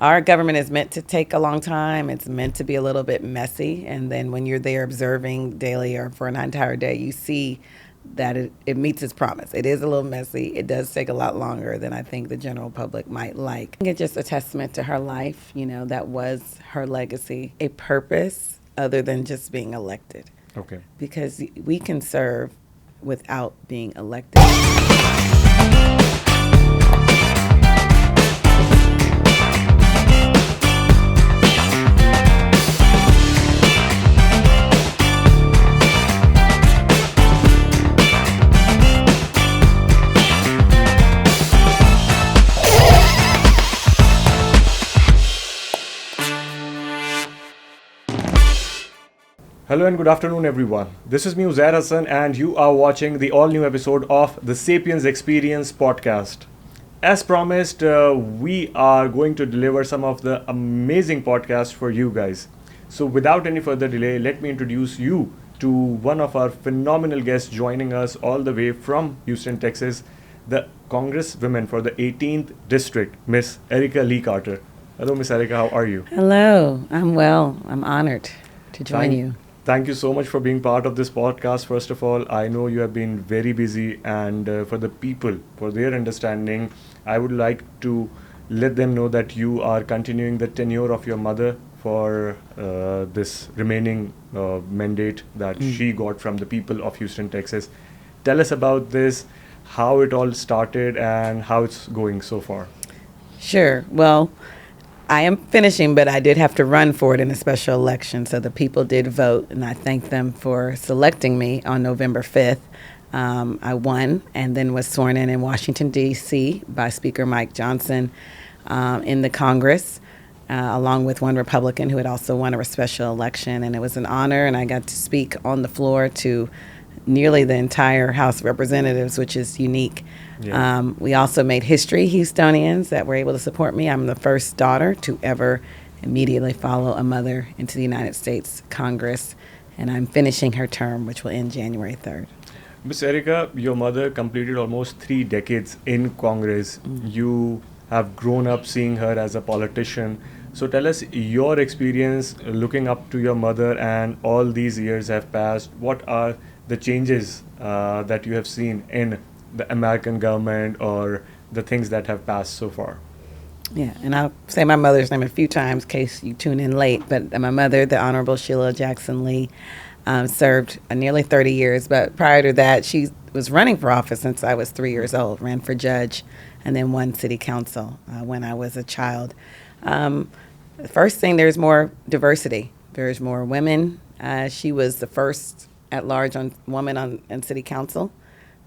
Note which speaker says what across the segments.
Speaker 1: Our government is meant to take a long time. It's meant to be a little bit messy. And then when you're there observing daily or for an entire day, you see that it meets its promise. It is a little messy. It does take a lot longer than I think the general public might like. I think it's just a testament to her life, that was her legacy, a purpose other than just being elected.
Speaker 2: Okay.
Speaker 1: Because we can serve without being elected.
Speaker 2: Hello and good afternoon, everyone. This is me, Uzair, and you are watching the all-new episode of the Sapiens Experience podcast. As promised, we are going to deliver some of the amazing podcasts for you guys. So without any further delay, let me introduce you to one of our phenomenal guests joining us all the way from Houston, Texas, the Congresswoman for the 18th District, Miss Erica Lee Carter. Hello, Miss Erica, how are you?
Speaker 1: Hello, I'm well. I'm honored to join you.
Speaker 2: Thank you so much for being part of this podcast. First of all, I know you have been very busy, and for the people, for their understanding, I would like to let them know that you are continuing the tenure of your mother for this remaining mandate that she got from the people of Houston, Texas. Tell us about this, how it all started, and how it's going so far.
Speaker 1: Sure. Well, I am finishing, but I did have to run for it in a special election. So the people did vote, and I thank them for selecting me on November 5th. I won and then was sworn in Washington, D.C. by Speaker Mike Johnson in the Congress, along with one Republican who had also won a special election. And it was an honor, and I got to speak on the floor to nearly the entire House of Representatives, which is unique.
Speaker 2: Yeah.
Speaker 1: We also made history, Houstonians, that were able to support me. I'm the first daughter to ever immediately follow a mother into the United States Congress, and I'm finishing her term, which will end January 3rd.
Speaker 2: Miss Erica, your mother completed almost 3 decades in Congress. You have grown up seeing her as a politician. So tell us your experience looking up to your mother, and all these years have passed. What are the changes that you have seen in the American government, or the things that have passed so far?
Speaker 1: Yeah, and I'll say my mother's name a few times in case you tune in late, but my mother, the Honorable Sheila Jackson Lee, served nearly 30 years, but prior to that, she was running for office since I was 3 years old, ran for judge, and then won city council when I was a child. The first thing, there's more diversity. There's more women. She was the first at-large woman on city council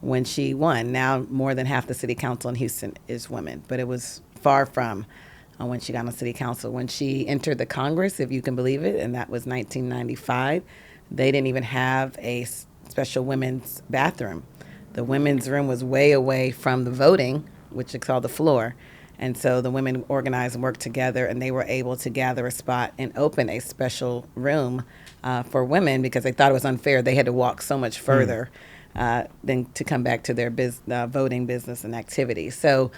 Speaker 1: when she won. Now more than half the city council in Houston is women, but it was far from when she got on city council. When she entered the Congress, if you can believe it, and that was 1995, they didn't even have a special women's bathroom. The women's room was way away from the voting, which is called the floor. And so the women organized and worked together, and they were able to gather a spot and open a special room for women because they thought it was unfair. They had to walk so much further than to come back to their voting business and activity. So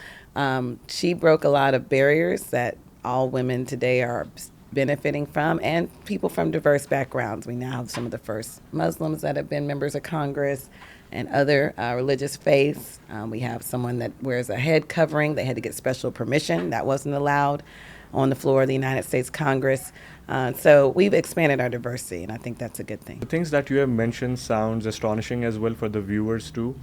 Speaker 1: she broke a lot of barriers that all women today are benefiting from, and people from diverse backgrounds. We now have some of the first Muslims that have been members of Congress and other religious faiths. We have someone that wears a head covering. They had to get special permission. That wasn't allowed on the floor of the United States Congress. So we've expanded our diversity, and I think that's a good thing.
Speaker 2: The things that you have mentioned sounds astonishing as well for the viewers too.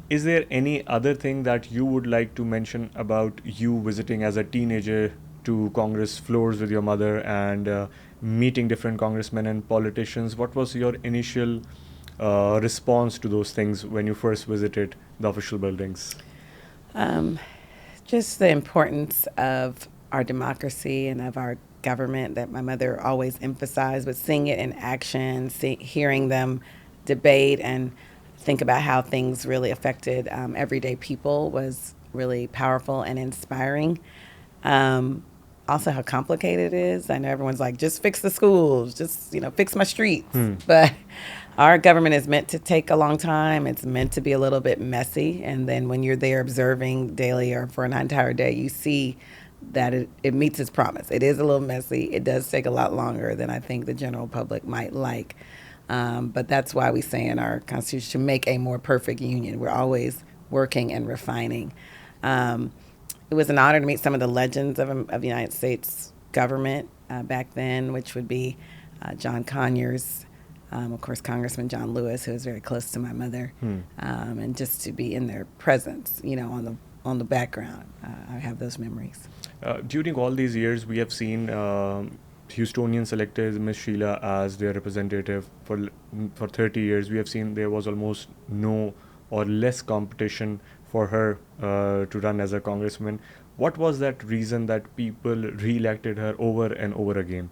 Speaker 2: Is there any other thing that you would like to mention about you visiting as a teenager to Congress floors with your mother and meeting different congressmen and politicians? What was your initial response to those things when you first visited the official buildings?
Speaker 1: Just the importance of our democracy and of our government that my mother always emphasized, but seeing it in action, hearing them debate and think about how things really affected everyday people was really powerful and inspiring. Also how complicated it is. I know everyone's like, just fix the schools, just, fix my streets. But our government is meant to take a long time. It's meant to be a little bit messy. And then when you're there observing daily or for an entire day, you see that it meets its promise. It is a little messy. It does take a lot longer than I think the general public might like. But that's why we say in our Constitution to make a more perfect union. We're always working and refining. It was an honor to meet some of the legends of the United States government back then, which would be John Conyers, of course, Congressman John Lewis, who was very close to my mother, and just to be in their presence, on the background. I have those memories.
Speaker 2: During all these years, we have seen Houstonian selected Miss Sheila as their representative for 30 years. We have seen there was almost no or less competition for her to run as a congressman. What was that reason that people re-elected her over and over again?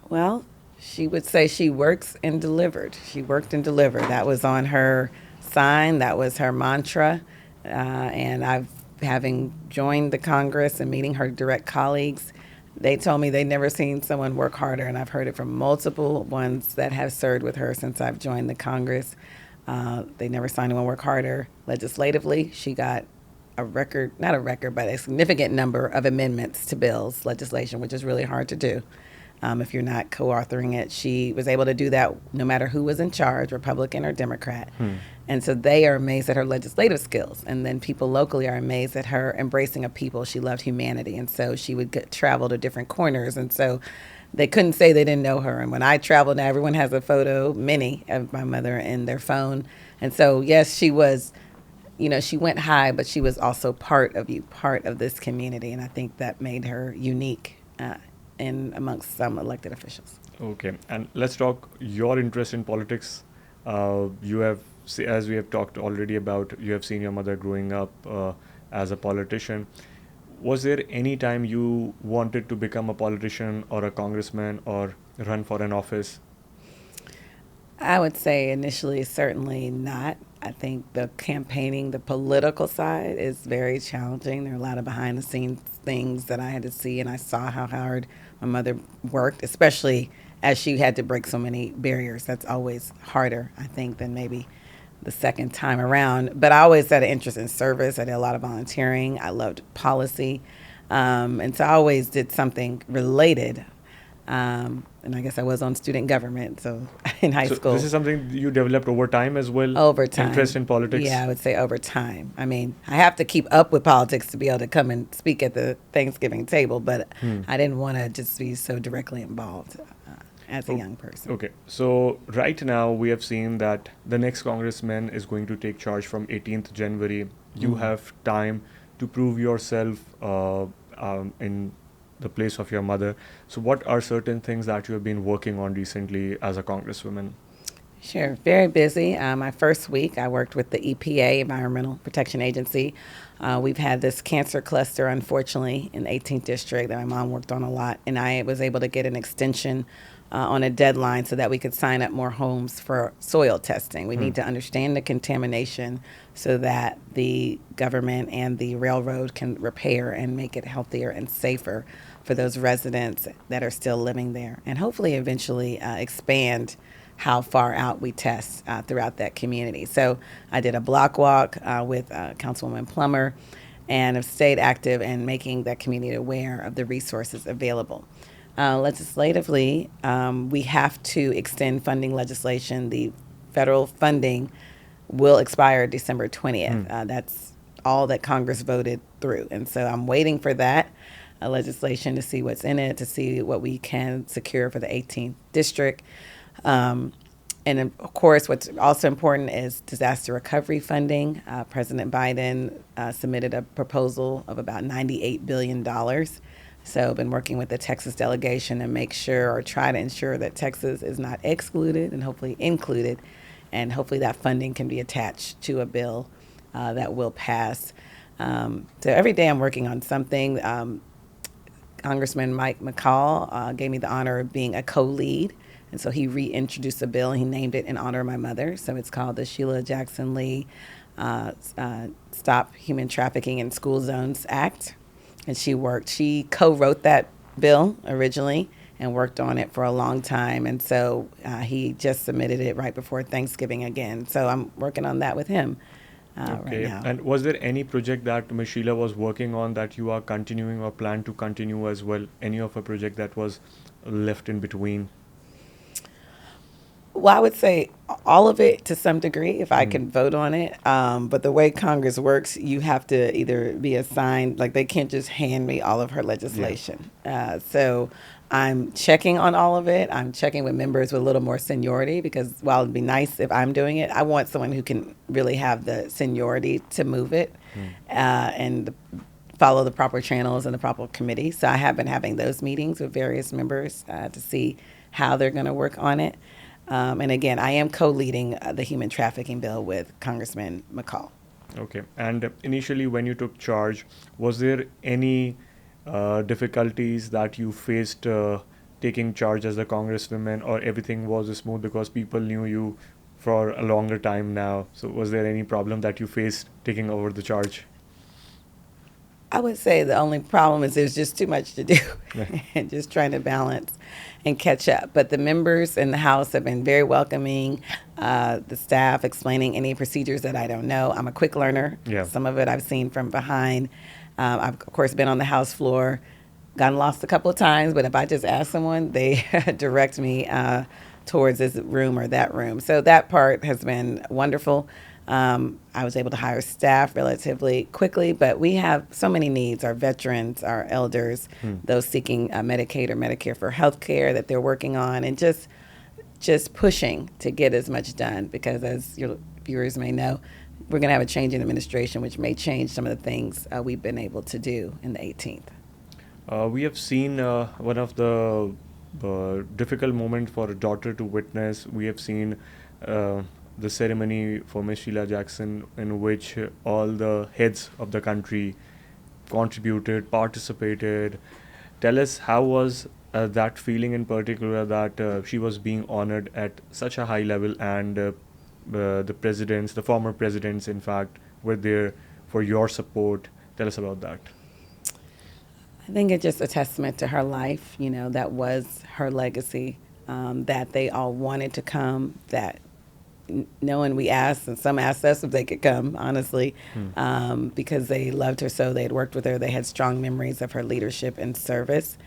Speaker 1: Well, she would say she works and delivered. She worked and delivered. That was on her sign. That was her mantra. And having joined the Congress and meeting her direct colleagues, they told me they'd never seen someone work harder. And I've heard it from multiple ones that have served with her since I've joined the Congress. They never saw anyone work harder. Legislatively, she got but a significant number of amendments to bills, legislation, which is really hard to do if you're not co-authoring it. She was able to do that no matter who was in charge, Republican or Democrat. And so they are amazed at her legislative skills. And then people locally are amazed at her embracing of people. She loved humanity. And so she would travel to different corners. And so they couldn't say they didn't know her. And when I traveled, now everyone has a photo, many, of my mother in their phone. And so, yes, she was, she went high, but she was also part of this community. And I think that made her unique in amongst some elected officials.
Speaker 2: Okay, and let's talk your interest in politics. You have, as we have talked already about, you have seen your mother growing up as a politician. Was there any time you wanted to become a politician or a congressman or run for an office?
Speaker 1: I would say initially, certainly not. I think the campaigning, the political side is very challenging. There are a lot of behind the scenes things that I had to see, and I saw how hard my mother worked, especially as she had to break so many barriers. That's always harder, I think, than maybe the second time around. But I always had an interest in service. I did a lot of volunteering. I loved policy. And so I always did something related. And I guess I was on student government, so in high school.
Speaker 2: This is something you developed over time as well?
Speaker 1: Over time.
Speaker 2: Interest in politics?
Speaker 1: Yeah, I would say over time. I mean, I have to keep up with politics to be able to come and speak at the Thanksgiving table, but I didn't want to just be so directly involved as a young person.
Speaker 2: Okay, so right now we have seen that the next congressman is going to take charge from 18th January. You have time to prove yourself in the place of your mother. So what are certain things that you have been working on recently as a congresswoman?
Speaker 1: Sure, very busy. My first week, I worked with the EPA, Environmental Protection Agency. We've had this cancer cluster, unfortunately, in the 18th District that my mom worked on a lot, and I was able to get an extension on a deadline so that we could sign up more homes for soil testing. We need to understand the contamination so that the government and the railroad can repair and make it healthier and safer for those residents that are still living there, and hopefully eventually expand how far out we test throughout that community. So I did a block walk with Councilwoman Plummer and have stayed active in making that community aware of the resources available. Legislatively, we have to extend funding legislation. The federal funding will expire December 20th. That's all that Congress voted through. And so I'm waiting for that legislation to see what's in it, to see what we can secure for the 18th District. And of course, what's also important is disaster recovery funding. President Biden submitted a proposal of about $98 billion. So I've been working with the Texas delegation to make sure or try to ensure that Texas is not excluded and hopefully included. And hopefully that funding can be attached to a bill that will pass. So every day I'm working on something. Congressman Mike McCall gave me the honor of being a co-lead. And so he reintroduced a bill and he named it in honor of my mother. So it's called the Sheila Jackson Lee Stop Human Trafficking in School Zones Act. And she co-wrote that bill originally and worked on it for a long time. And so he just submitted it right before Thanksgiving again. So I'm working on that with him. right
Speaker 2: Okay.
Speaker 1: now.
Speaker 2: And was there any project that Ms. Sheila was working on that you are continuing or plan to continue as well? Any of a project that was left in between?
Speaker 1: Well, I would say all of it to some degree, if I
Speaker 2: Hmm.
Speaker 1: can vote on it. But the way Congress works, you have to either be assigned, like they can't just hand me all of her
Speaker 2: Yeah.
Speaker 1: legislation. So I'm checking on all of it. I'm checking with members with a little more seniority because while it'd be nice if I'm doing it, I want someone who can really have the seniority to move it
Speaker 2: Hmm.
Speaker 1: and follow the proper channels and the proper committee. So I have been having those meetings with various members to see how they're going to work on it. And again, I am co-leading the human trafficking bill with Congressman McCall.
Speaker 2: Okay. And initially, when you took charge, was there any difficulties that you faced taking charge as the congresswoman, or everything was smooth because people knew you for a longer time now? So, was there any problem that you faced taking over the charge?
Speaker 1: I would say the only problem is there's just too much to do
Speaker 2: Yeah.
Speaker 1: and just trying to balance and catch up. But the members in the House have been very welcoming. The staff explaining any procedures that I don't know. I'm a quick learner.
Speaker 2: Yeah.
Speaker 1: Some of it I've seen from behind. I've, of course, been on the House floor, gotten lost a couple of times, but if I just ask someone, they direct me towards this room or that room. So that part has been wonderful. I was able to hire staff relatively quickly, but we have so many needs: our veterans, our elders, those seeking Medicaid or Medicare for health care that they're working on, and just pushing to get as much done because, as your viewers may know, we're going to have a change in administration, which may change some of the things we've been able to do in the 18th.
Speaker 2: We have seen one of the difficult moments for a daughter to witness. We have seen the ceremony for Miss Sheila Jackson, in which all the heads of the country contributed, participated. Tell us, how was that feeling in particular, that she was being honored at such a high level, and the presidents, the former presidents, in fact, were there for your support. Tell us about that.
Speaker 1: I think it's just a testament to her life. You know, that was her legacy. That they all wanted to come. That knowing we asked, and some asked us if they could come, honestly, because they loved her so. They had worked with her. They had strong memories of her leadership and service.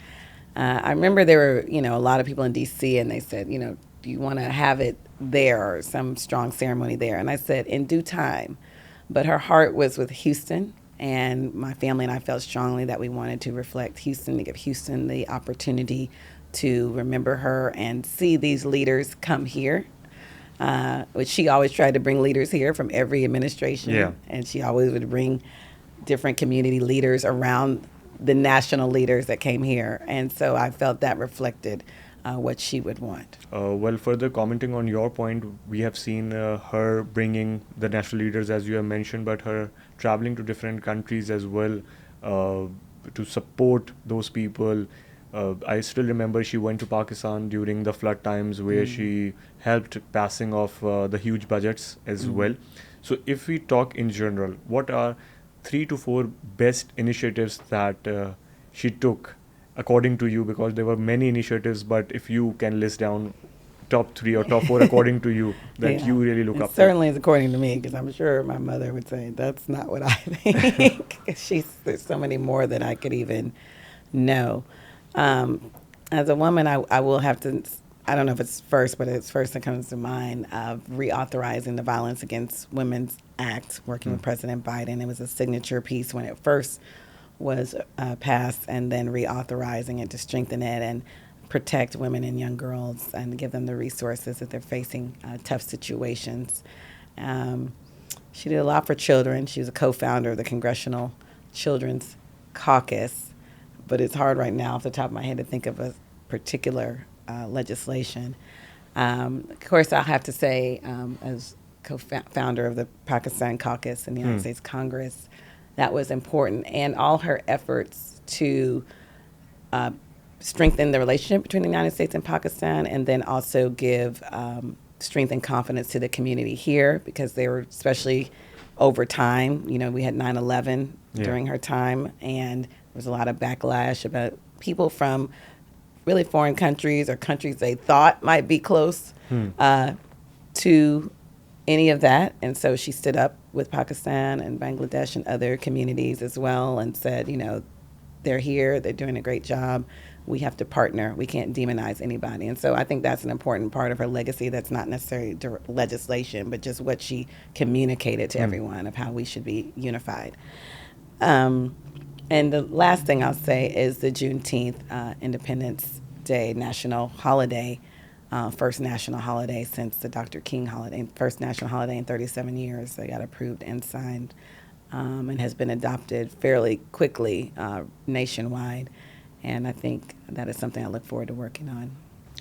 Speaker 1: I remember there were, a lot of people in D.C. and they said, do you want to have it there or some strong ceremony there? And I said, in due time. But her heart was with Houston, and my family and I felt strongly that we wanted to reflect Houston, to give Houston the opportunity to remember her and see these leaders come here. Which she always tried to bring leaders here from every administration.
Speaker 2: Yeah.
Speaker 1: And she always would bring different community leaders around the national leaders that came here. And so I felt that reflected what she would want.
Speaker 2: Well, further commenting on your point, we have seen her bringing the national leaders, as you have mentioned, but her traveling to different countries as well to support those people. I still remember she went to Pakistan during the flood times, where she helped passing of the huge budgets as well. So if we talk in general, what are 3 to 4 best initiatives that she took, according to you? Because there were many initiatives, but if you can list down top 3 or top 4 according to you, that
Speaker 1: Yeah.
Speaker 2: you really look
Speaker 1: It
Speaker 2: up to.
Speaker 1: certainly is according to me, because I'm sure my mother would say that's not what I think. There's so many more that I could even know. As a woman, I will have to, I don't know if it's first, but it's first that comes to mind, of reauthorizing the Violence Against Women's Act, working with President Biden. It was a signature piece when it first was passed, and then reauthorizing it to strengthen it and protect women and young girls and give them the resources if they're facing tough situations. She did a lot for children. She was a co-founder of the Congressional Children's Caucus, but it's hard right now off the top of my head to think of a particular legislation. Of course, I'll have to say, as co-founder of the Pakistan Caucus in the United States Congress, that was important. And all her efforts to strengthen the relationship between the United States and Pakistan, and then also give strength and confidence to the community here, because they were, especially over time, we had 9/11 during her time, and there was a lot of backlash about people from really foreign countries or countries they thought might be close to any of that. And so she stood up with Pakistan and Bangladesh and other communities as well and said, they're here, they're doing a great job. We have to partner. We can't demonize anybody. And so I think that's an important part of her legacy that's not necessarily legislation, but just what she communicated to everyone of how we should be unified. And the last thing I'll say is the Juneteenth Independence Day national holiday, first national holiday since the Dr. King holiday, first national holiday in 37 years. They got approved and signed and has been adopted fairly quickly nationwide. And I think that is something I look forward to working on.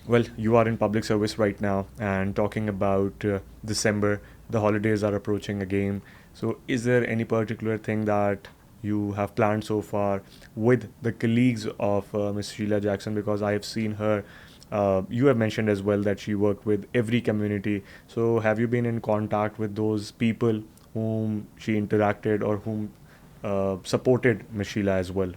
Speaker 2: Well, you are in public service right now and talking about December, the holidays are approaching again. So, is there any particular thing that you have planned so far with the colleagues of Ms. Sheila Jackson? Because I have seen her, you have mentioned as well that she worked with every community. So, have you been in contact with those people whom she interacted or whom supported Ms. Sheila as well?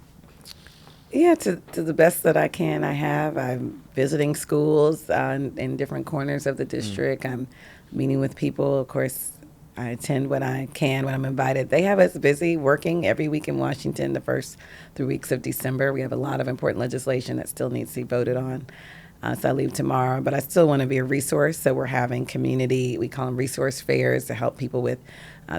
Speaker 1: Yeah, to the best that I can, I have. I'm visiting schools in different corners of the district. I'm meeting with people. Of course, I attend when I can, when I'm invited. They have us busy working every week in Washington, the first 3 weeks of December. We have a lot of important legislation that still needs to be voted on. So I leave tomorrow, but I still want to be a resource. So we're having community, we call them resource fairs to help people with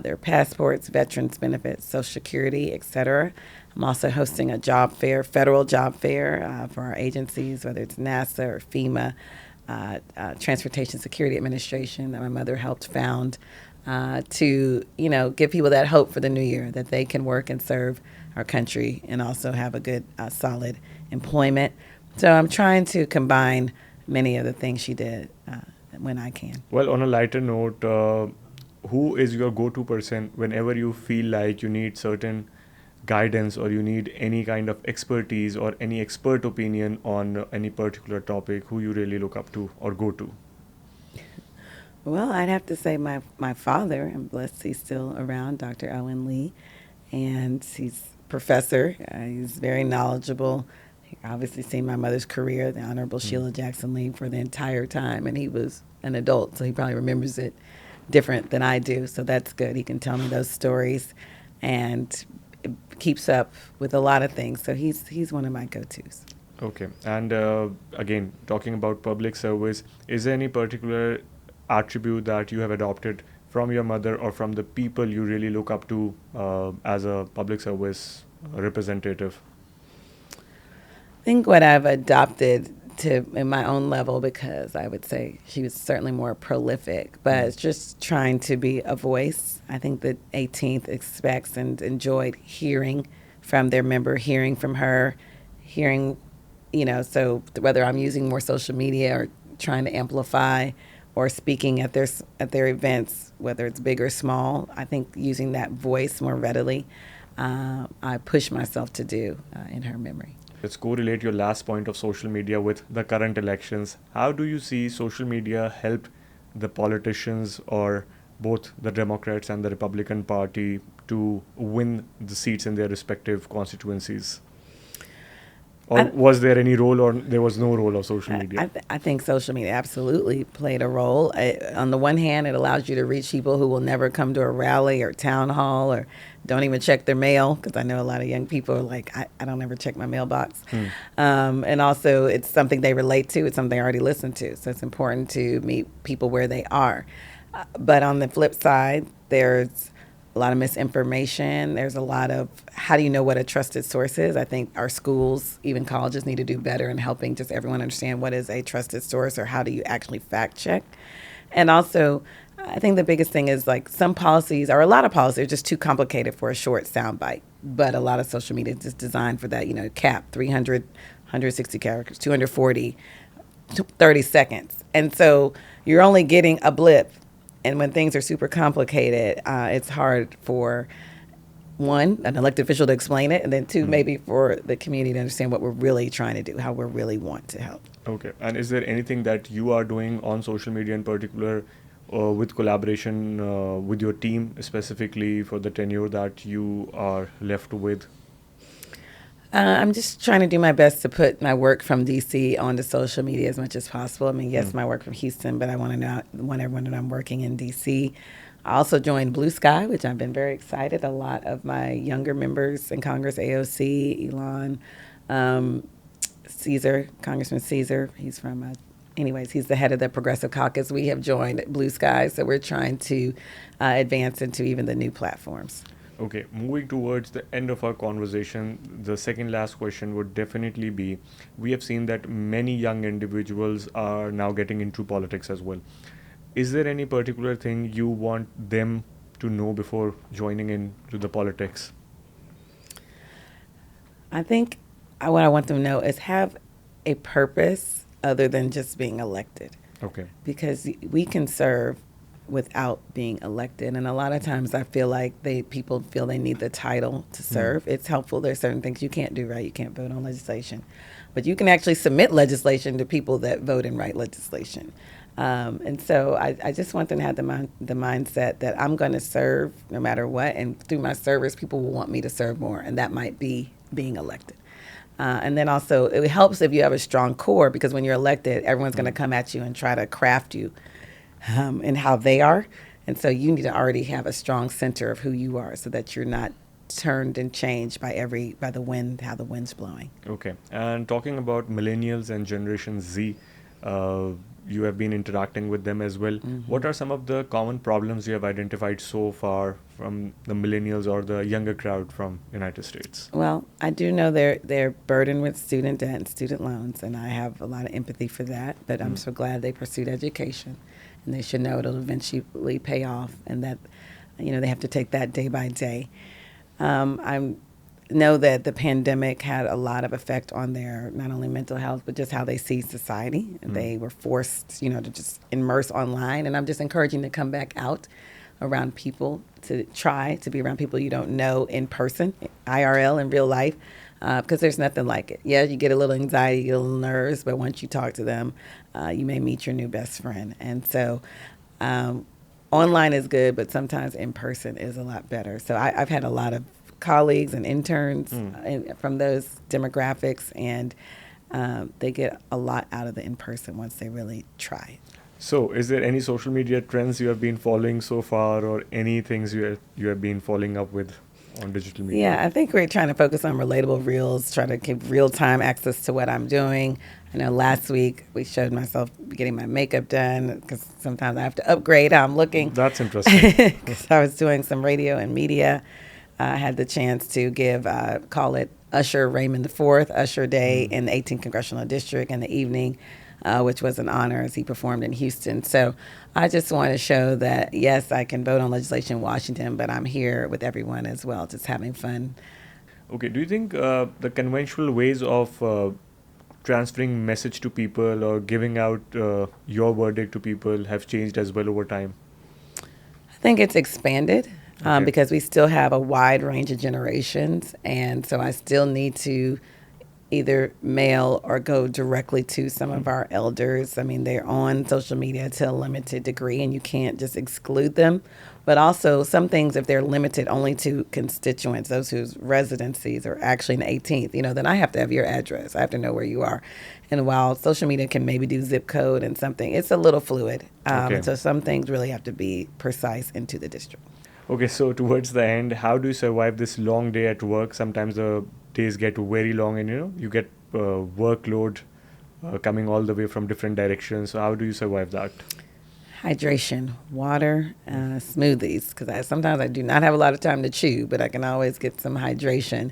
Speaker 1: their passports, veterans benefits, Social Security, et cetera. I'm also hosting a job fair, federal job fair for our agencies, whether it's NASA or FEMA, Transportation Security Administration that my mother helped found to, give people that hope for the new year that they can work and serve our country and also have a good, solid employment. So I'm trying to combine many of the things she did when I can.
Speaker 2: Well, on a lighter note, who is your go-to person whenever you feel like you need certain guidance or you need any kind of expertise or any expert opinion on any particular topic? Who you really look up to or go to?
Speaker 1: Well, I'd have to say my father, I'm blessed he's still around, Dr. Owen Lee, and he's professor. He's very knowledgeable. He obviously seen my mother's career, the Honorable Sheila Jackson Lee, for the entire time, and he was an adult, so he probably remembers it different than I do, so that's good. He can tell me those stories and it keeps up with a lot of things, so he's one of my go-tos.
Speaker 2: Okay, and again, talking about public service, is there any particular attribute that you have adopted from your mother or from the people you really look up to as a public service representative?
Speaker 1: I think what I've adopted to in my own level, because I would say she was certainly more prolific, but it's just trying to be a voice. I think the 18th expects and enjoyed hearing from their member, hearing from her, hearing, so whether I'm using more social media or trying to amplify or speaking at their events, whether it's big or small, I think using that voice more readily, I push myself to do in her memory.
Speaker 2: Let's correlate your last point of social media with the current elections. How do you see social media help the politicians or both the Democrats and the Republican Party to win the seats in their respective constituencies? Or was there any role or there was no role of social media?
Speaker 1: I think social media absolutely played a role. On the one hand, it allows you to reach people who will never come to a rally or town hall or don't even check their mail, because I know a lot of young people are like, I don't ever check my mailbox. And also, it's something they relate to. It's something they already listen to. So it's important to meet people where they are. But on the flip side, there's a lot of misinformation. There's a lot of, how do you know what a trusted source is? I think our schools, even colleges, need to do better in helping just everyone understand what is a trusted source or how do you actually fact check. And also, I think the biggest thing is like some policies, or a lot of policies, are just too complicated for a short soundbite. But a lot of social media is just designed for that, cap, 300, 160 characters, 240, 30 seconds. And so you're only getting a blip. And when things are super complicated, it's hard for, one, an elected official to explain it, and then two, maybe for the community to understand what we're really trying to do, how we really want to help.
Speaker 2: Okay. And is there anything that you are doing on social media in particular with collaboration with your team, specifically for the tenure that you are left with?
Speaker 1: I'm just trying to do my best to put my work from DC onto social media as much as possible. I mean, yes, my work from Houston, but I want everyone to know I'm working in DC. I also joined Blue Sky, which I've been very excited. A lot of my younger members in Congress, AOC, Elon, Caesar, Congressman Caesar, he's from, anyways, he's the head of the Progressive Caucus. We have joined Blue Sky, so we're trying to advance into even the new platforms.
Speaker 2: Okay, moving towards the end of our conversation, the second last question would definitely be, we have seen that many young individuals are now getting into politics as well. Is there any particular thing you want them to know before joining into the politics?
Speaker 1: I think what I want them to know is have a purpose other than just being elected.
Speaker 2: Okay.
Speaker 1: Because we can serve without being elected, and a lot of times I feel like people feel they need the title to serve. It's helpful. There's certain things you can't do, right? You can't vote on legislation, but you can actually submit legislation to people that vote and write legislation. And so I just want them to have the mindset that I'm going to serve no matter what, and through my service, people will want me to serve more, and that might be being elected. And then also, it helps if you have a strong core, because when you're elected, everyone's going to come at you and try to craft you and how they are. And so you need to already have a strong center of who you are so that you're not turned and changed by the wind, how the wind's blowing.
Speaker 2: Okay. And talking about millennials and Generation Z, you have been interacting with them as well. Mm-hmm. What are some of the common problems you have identified so far from the millennials or the younger crowd from United States?
Speaker 1: Well, I do know they're burdened with student debt and student loans, and I have a lot of empathy for that. But I'm so glad they pursued education, and they should know it'll eventually pay off, and that they have to take that day by day. I know that the pandemic had a lot of effect on their not only mental health but just how they see society. They were forced, to just immerse online, and I'm just encouraging them to come back out around people, to try to be around people you don't know in person, IRL, in real life, because there's nothing like it. Yeah, you get a little anxiety, you get a little nerves, but once you talk to them, you may meet your new best friend. And so online is good, but sometimes in person is a lot better. So I've had a lot of colleagues and interns from those demographics, and they get a lot out of the in-person once they really try.
Speaker 2: So is there any social media trends you have been following so far, or any things you have been following up with on digital media?
Speaker 1: Yeah, I think we're trying to focus on relatable reels, try to keep real-time access to what I'm doing. I know last week we showed myself getting my makeup done, because sometimes I have to upgrade how I'm looking.
Speaker 2: That's interesting.
Speaker 1: Because I was doing some radio and media. I had the chance to give, call it Usher Raymond IV, Usher Day in the 18th Congressional District in the evening, which was an honor as he performed in Houston. So I just want to show that, yes, I can vote on legislation in Washington, but I'm here with everyone as well, just having fun.
Speaker 2: Okay, do you think the conventional ways of transferring message to people or giving out your verdict to people have changed as well over time?
Speaker 1: I think it's expanded.
Speaker 2: Okay.
Speaker 1: Because we still have a wide range of generations, and so I still need to either mail or go directly to some of our elders. I mean, they're on social media to a limited degree, and you can't just exclude them. But also some things, if they're limited only to constituents, those whose residencies are actually in the 18th, then I have to have your address. I have to know where you are. And while social media can maybe do zip code and something, it's a little fluid.
Speaker 2: Okay.
Speaker 1: So some things really have to be precise into the district.
Speaker 2: Okay, so towards the end, how do you survive this long day at work? Sometimes the days get very long, and you get workload coming all the way from different directions. So how do you survive that?
Speaker 1: Hydration, water, smoothies, because sometimes I do not have a lot of time to chew, but I can always get some hydration.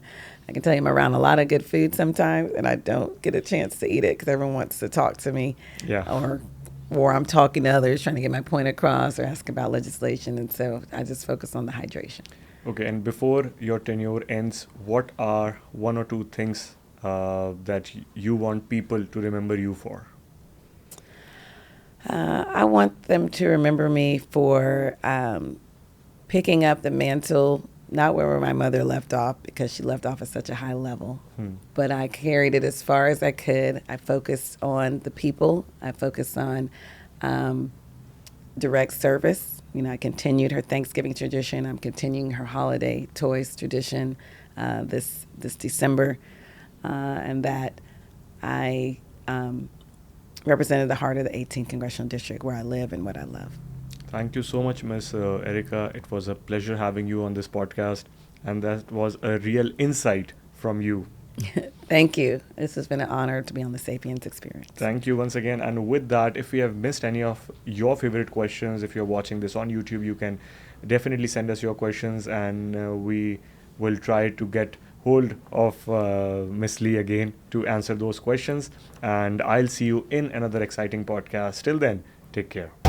Speaker 1: I can tell you I'm around a lot of good food sometimes, and I don't get a chance to eat it because everyone wants to talk to me.
Speaker 2: Yeah.
Speaker 1: Or I'm talking to others, trying to get my point across or ask about legislation. And so I just focus on the hydration.
Speaker 2: Okay, and before your tenure ends, what are one or two things that you want people to remember you for?
Speaker 1: I want them to remember me for picking up the mantle, not where my mother left off, because she left off at such a high level. But I carried it as far as I could. I focused on the people. I focused on direct service. I continued her Thanksgiving tradition. I'm continuing her holiday toys tradition this December. and that I represented the heart of the 18th Congressional District where I live and what I love.
Speaker 2: Thank you so much, Miss Erica. It was a pleasure having you on this podcast, and that was a real insight from you.
Speaker 1: Thank you. This has been an honor to be on the Sapiens Experience.
Speaker 2: Thank you once again. And with that, if we have missed any of your favorite questions, if you're watching this on YouTube, you can definitely send us your questions, and we will try to get hold of Miss Lee again to answer those questions. And I'll see you in another exciting podcast. Till then, take care.